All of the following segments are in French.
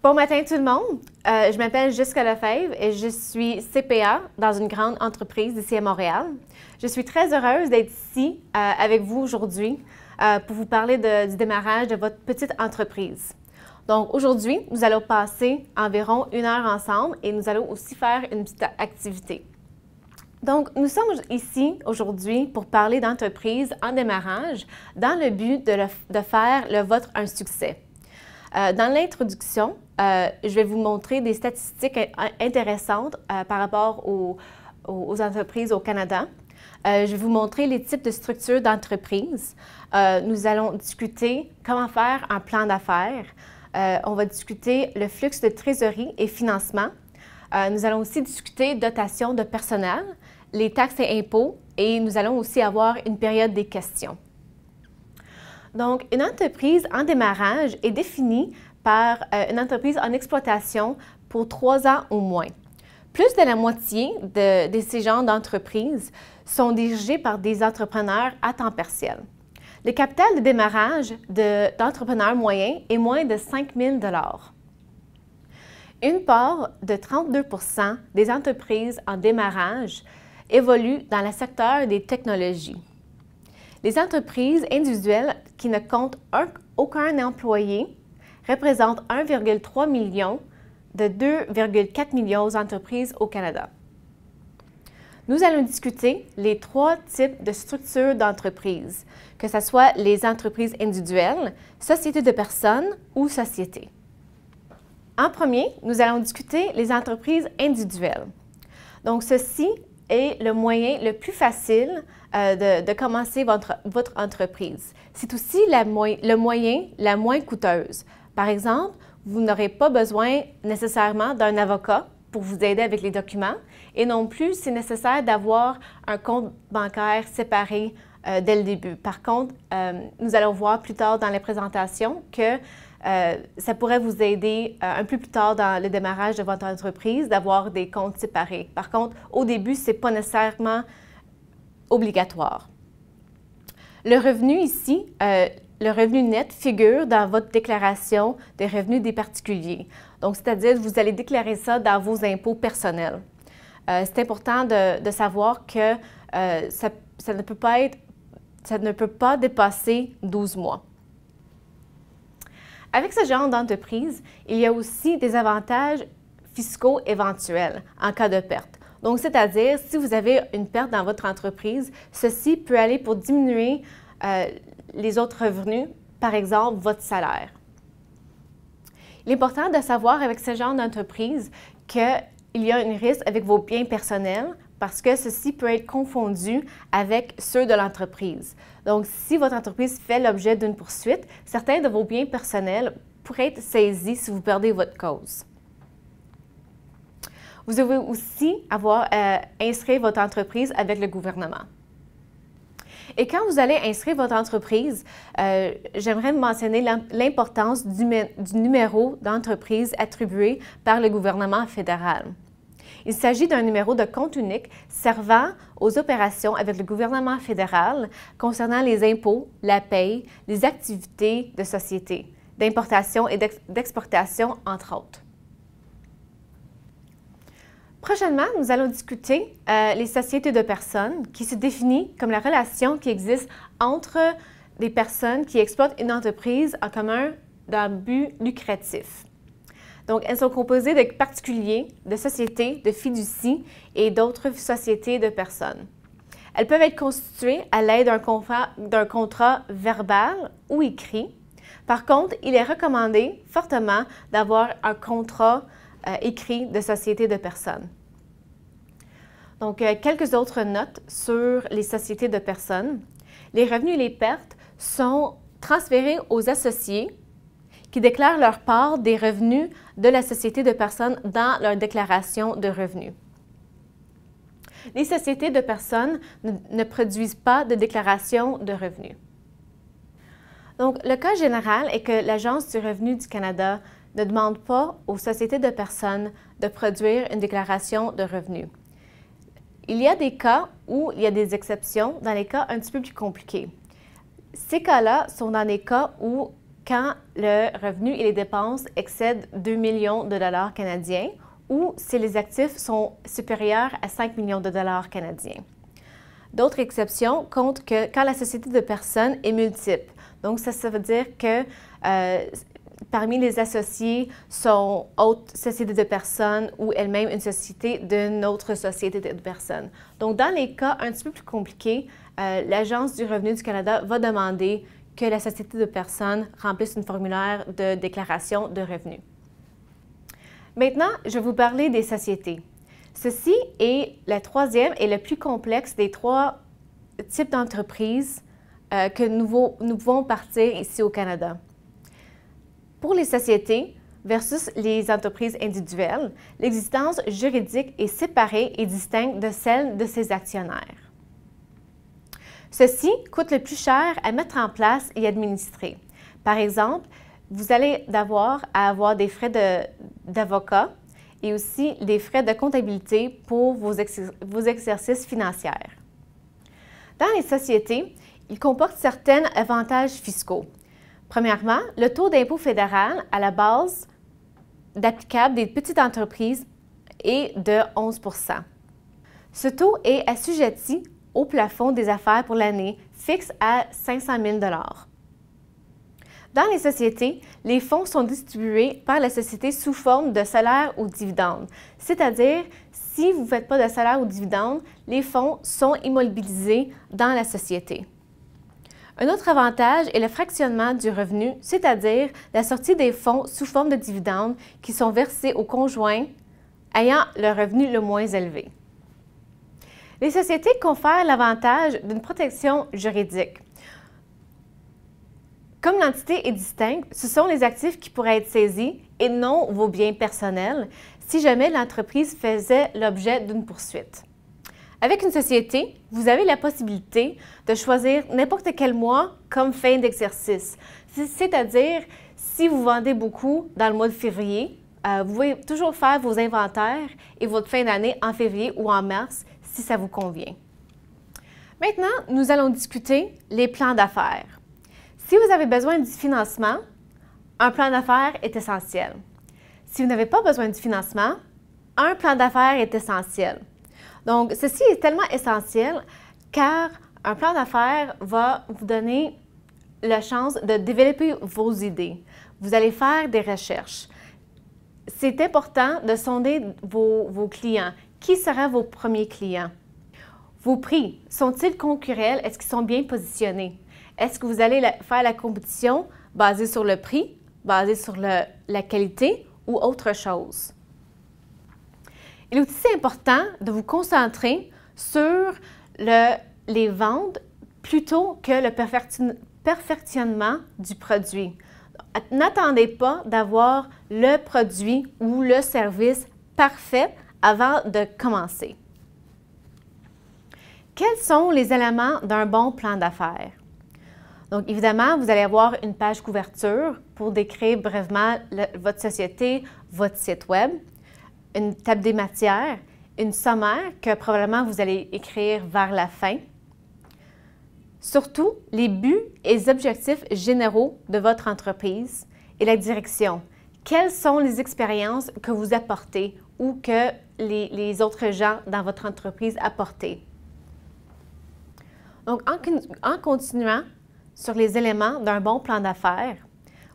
Bon matin tout le monde, je m'appelle Jessica Lefebvre et je suis CPA dans une grande entreprise ici à Montréal. Je suis très heureuse d'être ici avec vous aujourd'hui pour vous parler du démarrage de votre petite entreprise. Donc aujourd'hui, nous allons passer environ 1 heure ensemble et nous allons aussi faire une petite activité. Donc, nous sommes ici aujourd'hui pour parler d'entreprise en démarrage dans le but de faire le vôtre un succès. Dans l'introduction, je vais vous montrer des statistiques intéressantes par rapport aux entreprises au Canada. Je vais vous montrer les types de structures d'entreprise. Nous allons discuter comment faire un plan d'affaires. On va discuter le flux de trésorerie et financement. Nous allons aussi discuter dotation de personnel, les taxes et impôts, et nous allons aussi avoir une période des questions. Donc, une entreprise en démarrage est définie par une entreprise en exploitation pour 3 ans au moins. Plus de la moitié de ces genres d'entreprises sont dirigées par des entrepreneurs à temps partiel. Le capital de démarrage d'entrepreneurs moyens est moins de 5 000 $. Une part de 32 % des entreprises en démarrage évoluent dans le secteur des technologies. Les entreprises individuelles qui ne comptent aucun employé représentent 1,3 million de 2,4 millions d'entreprises au Canada. Nous allons discuter les 3 types de structures d'entreprises, que ce soit les entreprises individuelles, sociétés de personnes ou sociétés. En premier, nous allons discuter les entreprises individuelles. Donc, ceci est le moyen le plus facile de commencer votre entreprise. C'est aussi le moyen la moins coûteuse. Par exemple, vous n'aurez pas besoin nécessairement d'un avocat pour vous aider avec les documents et non plus c'est nécessaire d'avoir un compte bancaire séparé dès le début. Par contre, nous allons voir plus tard dans la présentation que ça pourrait vous aider un peu plus tard dans le démarrage de votre entreprise d'avoir des comptes séparés. Par contre, au début, ce n'est pas nécessairement obligatoire. Le revenu ici, le revenu net figure dans votre déclaration des revenus des particuliers. Donc, c'est-à-dire que vous allez déclarer ça dans vos impôts personnels. C'est important de savoir que ça ne peut pas dépasser 12 mois. Avec ce genre d'entreprise, il y a aussi des avantages fiscaux éventuels en cas de perte. Donc, c'est-à-dire, si vous avez une perte dans votre entreprise, ceci peut aller pour diminuer les autres revenus, par exemple, votre salaire. Il est important de savoir avec ce genre d'entreprise qu'il y a un risque avec vos biens personnels parce que ceci peut être confondu avec ceux de l'entreprise. Donc, si votre entreprise fait l'objet d'une poursuite, certains de vos biens personnels pourraient être saisis si vous perdez votre cause. Vous devez aussi avoir inscrit votre entreprise avec le gouvernement. Et quand vous allez inscrire votre entreprise, j'aimerais mentionner l'importance du numéro d'entreprise attribué par le gouvernement fédéral. Il s'agit d'un numéro de compte unique servant aux opérations avec le gouvernement fédéral concernant les impôts, la paye, les activités de société, d'importation et d'exportation, entre autres. Prochainement, nous allons discuter les sociétés de personnes qui se définissent comme la relation qui existe entre des personnes qui exploitent une entreprise en commun dans le but lucratif. Donc, elles sont composées de particuliers, de sociétés, de fiducies et d'autres sociétés de personnes. Elles peuvent être constituées à l'aide d'un contrat verbal ou écrit. Par contre, il est recommandé fortement d'avoir un contrat écrit de société de personnes. Donc, quelques autres notes sur les sociétés de personnes. Les revenus et les pertes sont transférés aux associés qui déclarent leur part des revenus de la société de personnes dans leur déclaration de revenus. Les sociétés de personnes ne produisent pas de déclaration de revenus. Donc, le cas général est que l'Agence du revenu du Canada ne demande pas aux sociétés de personnes de produire une déclaration de revenus. Il y a des cas où il y a des exceptions, dans les cas un petit peu plus compliqués. Ces cas-là sont dans des cas où quand le revenu et les dépenses excèdent 2 millions de dollars canadiens ou si les actifs sont supérieurs à 5 millions de dollars canadiens. D'autres exceptions comptent que quand la société de personnes est multiple. Donc, ça veut dire que parmi les associés sont autres sociétés de personnes ou elle-même une société d'une autre société de personnes. Donc, dans les cas un petit peu plus compliqués, l'Agence du revenu du Canada va demander que la société de personnes remplisse un formulaire de déclaration de revenus. Maintenant, je vais vous parler des sociétés. Ceci est la troisième et le plus complexe des trois types d'entreprises que nous pouvons partir ici au Canada. Pour les sociétés versus les entreprises individuelles, l'existence juridique est séparée et distincte de celle de ses actionnaires. Ceci coûte le plus cher à mettre en place et administrer. Par exemple, vous allez avoir des frais d'avocat et aussi des frais de comptabilité pour vos exercices financiers. Dans les sociétés, ils comportent certains avantages fiscaux. Premièrement, le taux d'impôt fédéral à la base d'applicable des petites entreprises est de 11 %. Ce taux est assujetti au plafond des affaires pour l'année, fixe à 500 000 $. Dans les sociétés, les fonds sont distribués par la société sous forme de salaire ou dividende, c'est-à-dire si vous ne faites pas de salaire ou dividende, les fonds sont immobilisés dans la société. Un autre avantage est le fractionnement du revenu, c'est-à-dire la sortie des fonds sous forme de dividendes qui sont versés aux conjoints ayant le revenu le moins élevé. Les sociétés confèrent l'avantage d'une protection juridique. Comme l'entité est distincte, ce sont les actifs qui pourraient être saisis et non vos biens personnels si jamais l'entreprise faisait l'objet d'une poursuite. Avec une société, vous avez la possibilité de choisir n'importe quel mois comme fin d'exercice. C'est-à-dire, si vous vendez beaucoup dans le mois de février, vous pouvez toujours faire vos inventaires et votre fin d'année en février ou en mars si ça vous convient. Maintenant, nous allons discuter les plans d'affaires. Si vous avez besoin du financement, un plan d'affaires est essentiel. Si vous n'avez pas besoin du financement, un plan d'affaires est essentiel. Donc, ceci est tellement essentiel car un plan d'affaires va vous donner la chance de développer vos idées. Vous allez faire des recherches. C'est important de sonder vos clients. Qui sera vos premiers clients? Vos prix, sont-ils concurrents? Est-ce qu'ils sont bien positionnés? Est-ce que vous allez faire la compétition basée sur le prix, basée sur la qualité ou autre chose? Il est aussi important de vous concentrer sur les ventes plutôt que le perfectionnement du produit. N'attendez pas d'avoir le produit ou le service parfait avant de commencer. Quels sont les éléments d'un bon plan d'affaires? Donc, évidemment, vous allez avoir une page couverture pour décrire brièvement votre société, votre site Web, une table des matières, une sommaire que probablement vous allez écrire vers la fin. Surtout, les buts et les objectifs généraux de votre entreprise et la direction. Quelles sont les expériences que vous apportez ou que les autres gens dans votre entreprise apportent? Donc, en continuant sur les éléments d'un bon plan d'affaires,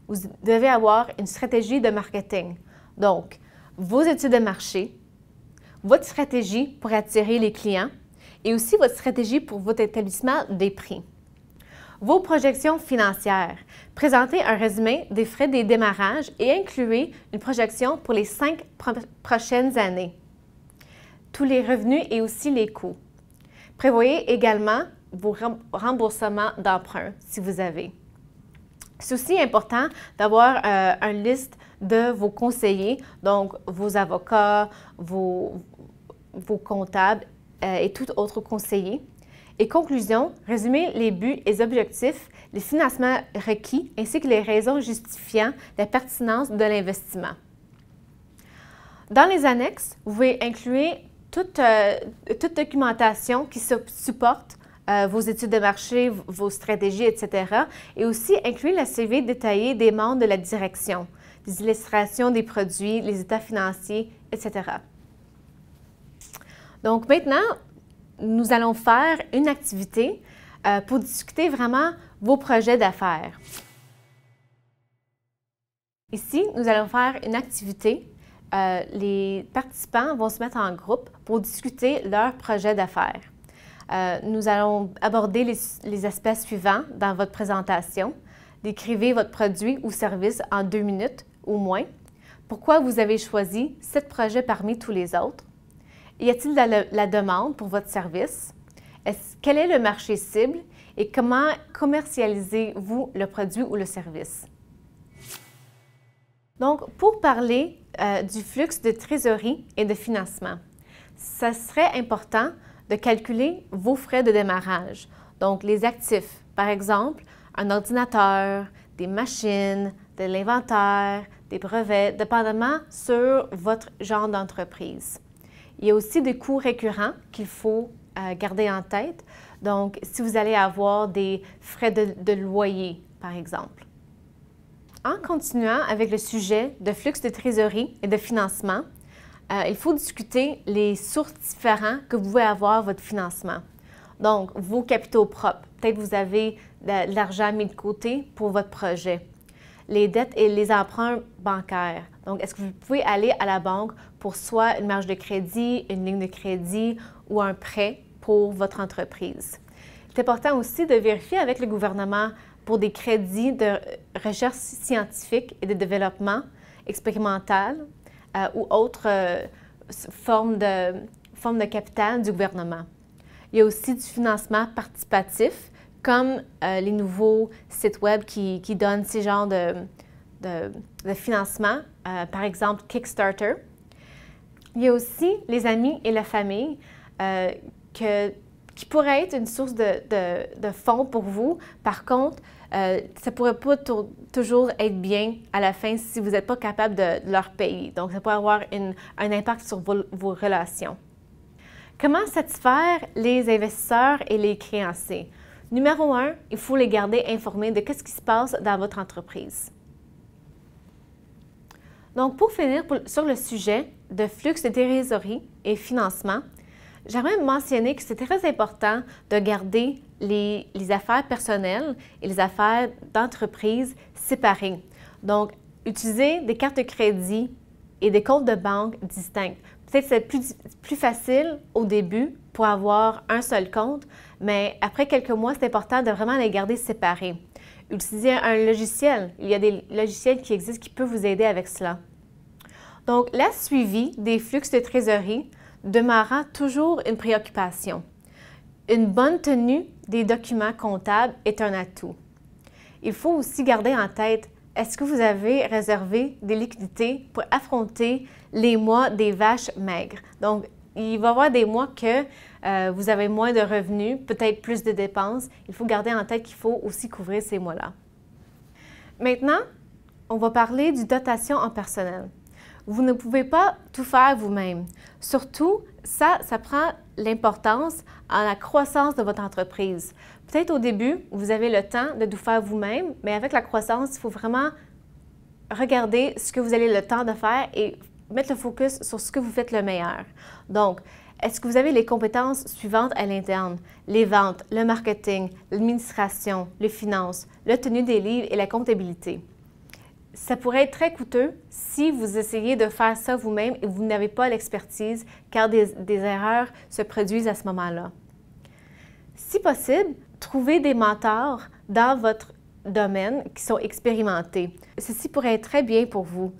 vous devez avoir une stratégie de marketing. Donc, vos études de marché, votre stratégie pour attirer les clients et aussi votre stratégie pour votre établissement des prix. Vos projections financières. Présentez un résumé des frais des démarrages et incluez une projection pour les 5 prochaines années. Tous les revenus et aussi les coûts. Prévoyez également vos remboursements d'emprunt si vous avez. C'est aussi important d'avoir une liste de vos conseillers, donc vos avocats, vos comptables et tout autre conseiller. Et conclusion, résumez les buts et les objectifs, les financements requis ainsi que les raisons justifiant la pertinence de l'investissement. Dans les annexes, vous pouvez inclure toute documentation qui supporte vos études de marché, vos stratégies, etc. Et aussi incluez le CV détaillé des membres de la direction, des illustrations des produits, les états financiers, etc. Donc maintenant, nous allons faire une activité pour discuter vraiment vos projets d'affaires. Ici, nous allons faire une activité. Les participants vont se mettre en groupe pour discuter leur projet d'affaires. Nous allons aborder les aspects suivants dans votre présentation. Décrivez votre produit ou service en 2 minutes ou moins. Pourquoi vous avez choisi 7 projets parmi tous les autres? Y a-t-il de la demande pour votre service? Quel est le marché cible et comment commercialisez-vous le produit ou le service? Donc, pour parler du flux de trésorerie et de financement, ça serait important de calculer vos frais de démarrage. Donc, les actifs, par exemple, un ordinateur, des machines, de l'inventaire, des brevets, dépendamment sur votre genre d'entreprise. Il y a aussi des coûts récurrents qu'il faut garder en tête. Donc, si vous allez avoir des frais de loyer, par exemple. En continuant avec le sujet de flux de trésorerie et de financement, il faut discuter les sources différentes que vous pouvez avoir votre financement. Donc, vos capitaux propres. Peut-être vous avez de l'argent mis de côté pour votre projet. Les dettes et les emprunts bancaires. Donc, est-ce que vous pouvez aller à la banque pour soit une marge de crédit, une ligne de crédit ou un prêt pour votre entreprise? C'est important aussi de vérifier avec le gouvernement pour des crédits de recherche scientifique et de développement expérimental ou autres formes de capital du gouvernement. Il y a aussi du financement participatif, comme les nouveaux sites web qui donnent ces genres de financement, par exemple Kickstarter. Il y a aussi les amis et la famille qui pourraient être une source de fonds pour vous. Par contre, ça ne pourrait pas toujours être bien à la fin si vous n'êtes pas capable de leur payer. Donc, ça pourrait avoir un impact sur vos relations. Comment satisfaire les investisseurs et les créanciers? Numéro 1, il faut les garder informés de ce qui se passe dans votre entreprise. Donc, pour finir sur le sujet de flux de trésorerie et financement, j'aimerais mentionner que c'est très important de garder les affaires personnelles et les affaires d'entreprise séparées. Donc, utilisez des cartes de crédit et des comptes de banque distincts. Peut-être que c'est plus facile au début pour avoir un seul compte, mais après quelques mois, c'est important de vraiment les garder séparés. Utilisez un logiciel. Il y a des logiciels qui existent qui peuvent vous aider avec cela. Donc, la suivi des flux de trésorerie demeurant toujours une préoccupation. Une bonne tenue des documents comptables est un atout. Il faut aussi garder en tête, est-ce que vous avez réservé des liquidités pour affronter les mois des vaches maigres? Donc, il va y avoir des mois que vous avez moins de revenus, peut-être plus de dépenses. Il faut garder en tête qu'il faut aussi couvrir ces mois-là. Maintenant, on va parler du dotation en personnel. Vous ne pouvez pas tout faire vous-même. Surtout, ça prend l'importance en la croissance de votre entreprise. Peut-être au début, vous avez le temps de tout faire vous-même, mais avec la croissance, il faut vraiment regarder ce que vous avez le temps de faire et mettre le focus sur ce que vous faites le meilleur. Donc, est-ce que vous avez les compétences suivantes à l'interne? Les ventes, le marketing, l'administration, les finances, la tenue des livres et la comptabilité. Ça pourrait être très coûteux si vous essayez de faire ça vous-même et vous n'avez pas l'expertise, car des erreurs se produisent à ce moment-là. Si possible, trouvez des mentors dans votre domaine qui sont expérimentés. Ceci pourrait être très bien pour vous.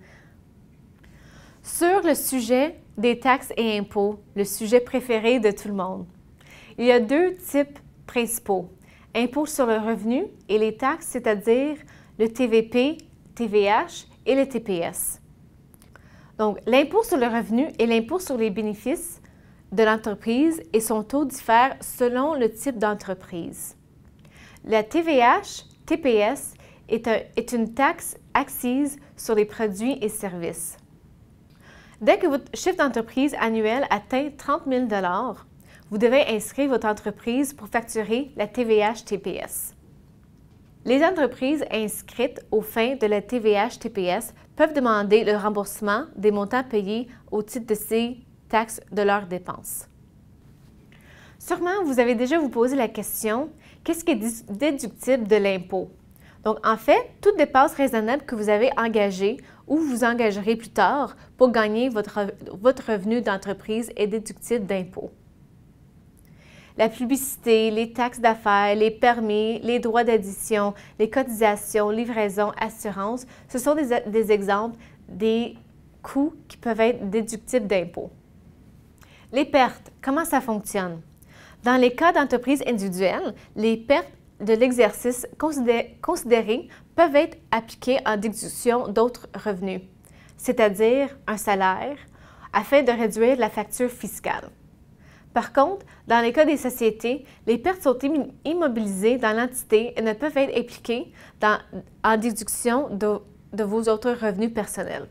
Sur le sujet des taxes et impôts, le sujet préféré de tout le monde, il y a 2 types principaux. Impôts sur le revenu et les taxes, c'est-à-dire le TVP, TVH et le TPS. Donc, l'impôt sur le revenu est l'impôt sur les bénéfices de l'entreprise et son taux diffère selon le type d'entreprise. La TVH, TPS est une taxe assise sur les produits et services. Dès que votre chiffre d'entreprise annuel atteint 30 000 $, vous devez inscrire votre entreprise pour facturer la TVH-TPS. Les entreprises inscrites aux fins de la TVH-TPS peuvent demander le remboursement des montants payés au titre de ces taxes de leurs dépenses. Sûrement, vous avez déjà vous posé la question, qu'est-ce qui est déductible de l'impôt? Donc, en fait, toute dépense raisonnable que vous avez engagée ou vous engagerez plus tard pour gagner votre revenu d'entreprise est déductible d'impôt. La publicité, les taxes d'affaires, les permis, les droits d'addition, les cotisations, livraison, assurance, ce sont des exemples des coûts qui peuvent être déductibles d'impôt. Les pertes, comment ça fonctionne? Dans les cas d'entreprises individuelles, les pertes de l'exercice considérées peuvent être appliquées en déduction d'autres revenus, c'est-à-dire un salaire, afin de réduire la facture fiscale. Par contre, dans les cas des sociétés, les pertes sont immobilisées dans l'entité et ne peuvent être appliquées en déduction de vos autres revenus personnels.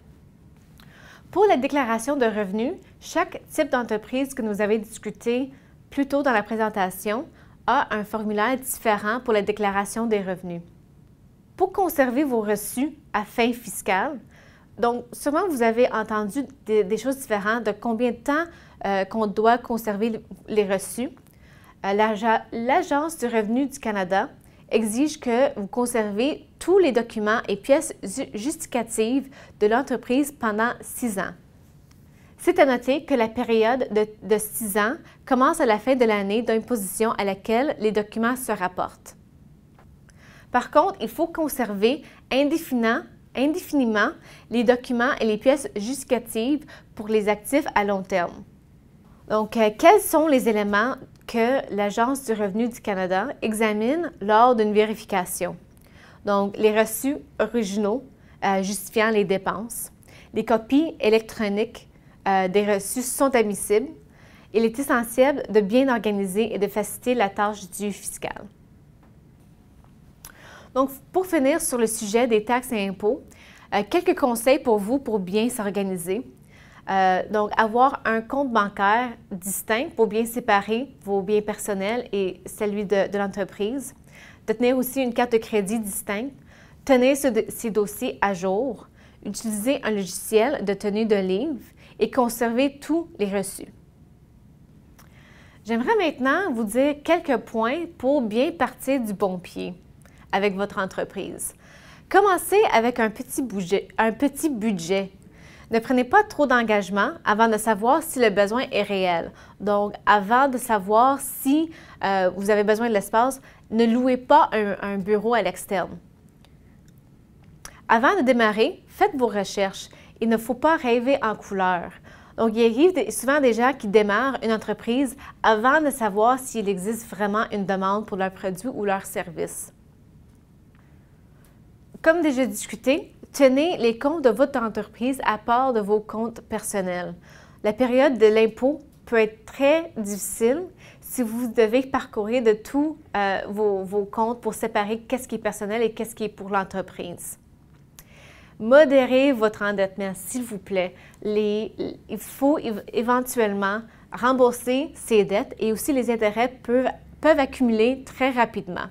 Pour la déclaration de revenus, chaque type d'entreprise que nous avons discuté plus tôt dans la présentation a un formulaire différent pour la déclaration des revenus. Pour conserver vos reçus à fin fiscale, donc sûrement vous avez entendu des choses différentes de combien de temps qu'on doit conserver les reçus. L'Agence du revenu du Canada exige que vous conservez tous les documents et pièces justificatives de l'entreprise pendant 6 ans. C'est à noter que la période de 6 ans commence à la fin de l'année d'imposition à laquelle les documents se rapportent. Par contre, il faut conserver indéfiniment les documents et les pièces justificatives pour les actifs à long terme. Donc, quels sont les éléments que l'Agence du revenu du Canada examine lors d'une vérification? Donc, les reçus originaux justifiant les dépenses, les copies électroniques des reçus sont admissibles. Il est essentiel de bien organiser et de faciliter la tâche du fiscal. Donc, pour finir sur le sujet des taxes et impôts, quelques conseils pour vous pour bien s'organiser. Donc, avoir un compte bancaire distinct pour bien séparer vos biens personnels et celui de l'entreprise. De tenir aussi une carte de crédit distincte. Tenir ces dossiers à jour. Utiliser un logiciel de tenue de livre et conserver tous les reçus. J'aimerais maintenant vous dire quelques points pour bien partir du bon pied avec votre entreprise. Commencez avec un petit budget. Ne prenez pas trop d'engagement avant de savoir si le besoin est réel. Donc, avant de savoir si vous avez besoin de l'espace, ne louez pas un bureau à l'externe. Avant de démarrer, faites vos recherches. Il ne faut pas rêver en couleur. Donc, il arrive souvent des gens qui démarrent une entreprise avant de savoir s'il existe vraiment une demande pour leurs produits ou leurs services. Comme déjà discuté, tenez les comptes de votre entreprise à part de vos comptes personnels. La période de l'impôt peut être très difficile si vous devez parcourir de tous vos comptes pour séparer qu'est-ce qui est personnel et qu'est-ce qui est pour l'entreprise. Modérez votre endettement, s'il vous plaît. Il faut éventuellement rembourser ces dettes et aussi les intérêts peuvent accumuler très rapidement.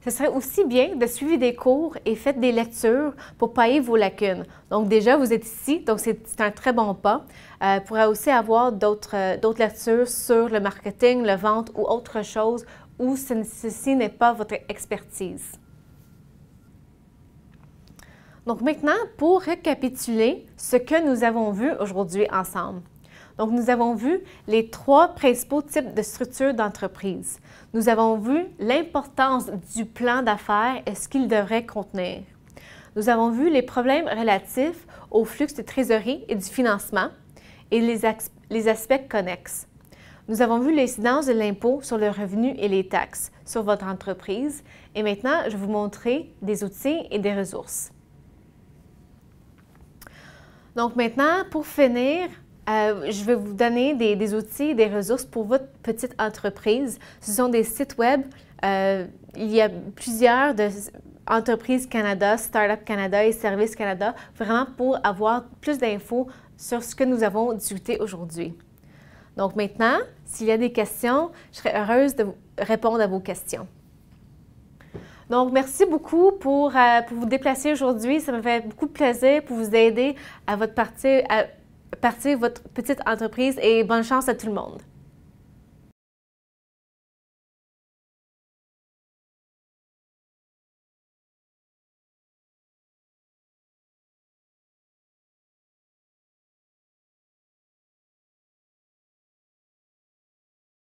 Ce serait aussi bien de suivre des cours et faites des lectures pour pallier vos lacunes. Donc déjà, vous êtes ici, donc c'est un très bon pas. Vous pourrez aussi avoir d'autres lectures sur le marketing, la vente ou autre chose où ceci n'est pas votre expertise. Donc maintenant, pour récapituler ce que nous avons vu aujourd'hui ensemble. Donc, nous avons vu les 3 principaux types de structures d'entreprise. Nous avons vu l'importance du plan d'affaires et ce qu'il devrait contenir. Nous avons vu les problèmes relatifs au flux de trésorerie et du financement et les aspects connexes. Nous avons vu l'incidence de l'impôt sur le revenu et les taxes sur votre entreprise. Et maintenant, je vais vous montrer des outils et des ressources. Donc maintenant, pour finir, je vais vous donner des outils et des ressources pour votre petite entreprise. Ce sont des sites web. Il y a plusieurs entreprises Canada, Startup Canada et Services Canada, vraiment pour avoir plus d'infos sur ce que nous avons discuté aujourd'hui. Donc maintenant, s'il y a des questions, je serais heureuse de répondre à vos questions. Donc, merci beaucoup pour vous déplacer aujourd'hui. Ça me fait beaucoup de plaisir pour vous aider à partir votre petite entreprise et bonne chance à tout le monde.